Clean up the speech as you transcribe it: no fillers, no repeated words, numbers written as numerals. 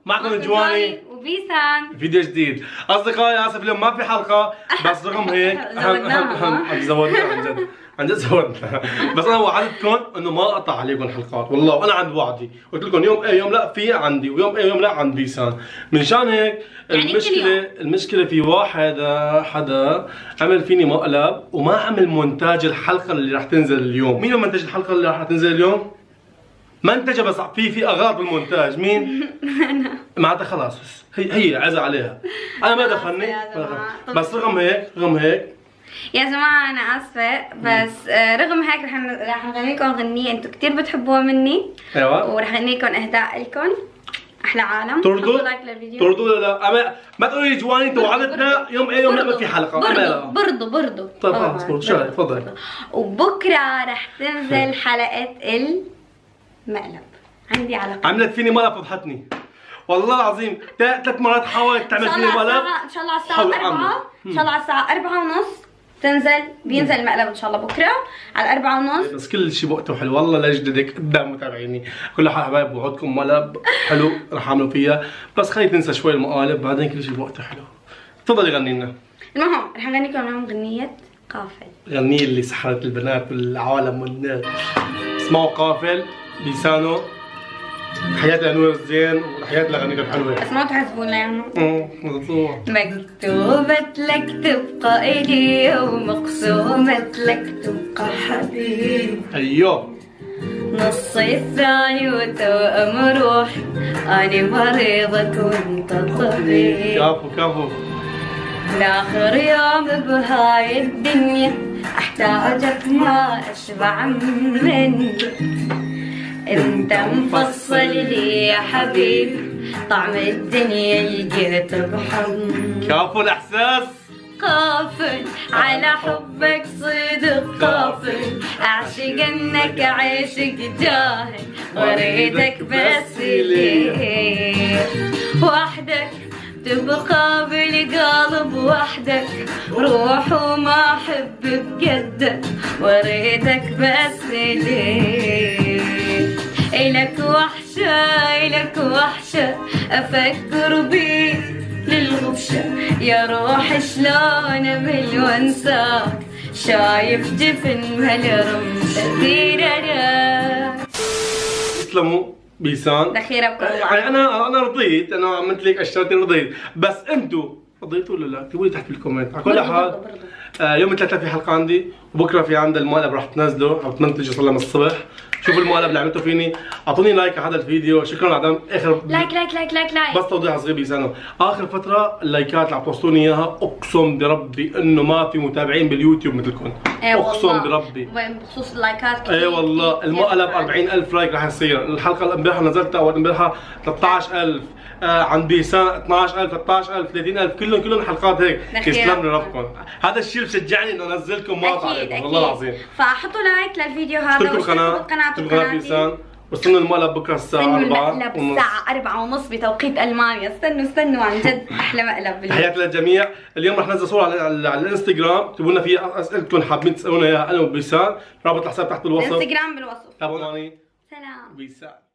معكم جواني وبيسان فيديو جديد. اصدقائي اسف اليوم ما في حلقه، بس رغم هيك زودناها عن جد زودنا. بس انا وعدتكم انه ما اقطع عليكم حلقات، والله وانا عند وعدي، قلت لكم يوم ايه يوم لا في عندي، ويوم ايه يوم لا عند بيسان. منشان هيك المشكله في واحد حدا عمل فيني مقلب وما عمل مونتاج الحلقه اللي راح تنزل اليوم. مين منتج الحلقه اللي راح تنزل اليوم؟ منتجه بس في اغراض بالمونتاج. مين؟ انا معناتها خلاص هي عزة عليها، انا ما دخلني. بس رغم هيك يا جماعة أنا آسفة، بس رغم هيك رح نغني لكم غنية أنتم كثير بتحبوها مني. ايوه، ورح نغني لكم إهداء لكم. أحلى عالم. ترضوا؟ لايك للفيديو. ترضوا ولا لا؟ ما تقولي لي جواني أنت وعدتنا يوم إيه يوم لا ما في حلقة. برضو طيب خلص برضو شو تفضلي. وبكرة رح تنزل حلقة المقلب. عندي على عملت فيني مقلب فضحتني والله العظيم. 3 مرات حاولت تعمل فيني مقلب. إن شاء الله على الساعة 4. إن شاء الله على الساعة 4:30 بينزل المقلب ان شاء الله بكره على 4:30. بس كل شيء بوقته حلو والله لجددك قدام متابعيني. كل حبايب بوعدكم مقلب حلو رح اعمله فيها، بس خلي تنسى شوي المقالب بعدين كل شيء بوقته حلو. تفضلي غني لنا. المهم رح نغني لكم اليوم غنية قافل. غنية اللي سحرت البنات والعالم والناس. اسمعوا قافل بيسانو. حياتي لنور الزين وحياتي لغنية حلوة. بس ما تحسبونا يعني. مطلوب. مكتوبة لك تبقى إلي ومقسومة لك تبقى حبيب. ايوه. نصي الثاني وتوأم روحي، أنا مريضة وأنت طبيب. كفو. لآخر يوم بهاي الدنيا أحتاجك ما أشبع منك. انت مفصل لي يا حبيبي، طعم الدنيا لقيت بحضنك. كفو الاحساس. قافل على حبك صدق قافل، اعشق انك عيشك جاهل، وريدك بس ليه وحدك تبقى بالقلب وحدك، روح وما احب بجدك، وريدك بس ليه. إلك وحشة أفكر بيك للغبشة، يا روح شلون أمل وانساك، شايف جفن هالرمشة تيرارا. تسلموا بيسان. دخيرة بكل يعني انا رضيت، انا عملت لك اشتريتي رضيت، بس انتوا رضيتوا ولا لا؟ اكتبوا لي تحت بالكومنت. على كل حال يوم الثلاثاء في حلقه عندي، وبكره في عندي المقلب راح تنزله او تمنتجه صار من الصبح. شوفوا المقلب اللي عملته فيني، اعطوني لايك على هذا الفيديو، شكرا على دعم اخر لايك. بس توضيح صغير بيسانو، اخر فتره اللايكات اللي عم توصلوني اياها اقسم بربي انه ما في متابعين باليوتيوب مثلكم. اقسم بربي بخصوص اللايكات كثير. اي والله المقلب 40,000 لايك راح يصير. الحلقه اللي امبارح نزلتها اول امبارح 13,000 عند بيسان 12,000 13,000 30,000 كلهم حلقات هيك. يسلم لي ربكم، هذا الشيء اللي بشجعني انه انزلكم ما اقطع عليكم والله العظيم. فحطوا لايك للفيديو هذا واشتركوا بالقناه بيسان. وصلنا المقلب بكره الساعه 4. المقلب الساعه 4:30 بتوقيت المانيا. استنوا عن جد احلى مقلب. تحياتي للجميع. اليوم رح ننزل صوره على الانستغرام، اكتبوا لنا فيها اسئلتكم حابين تسالونا اياها انا وبيسان. رابط الحساب تحت بالوصف. الانستغرام بالوصف. تابعوني. سلام بيسان.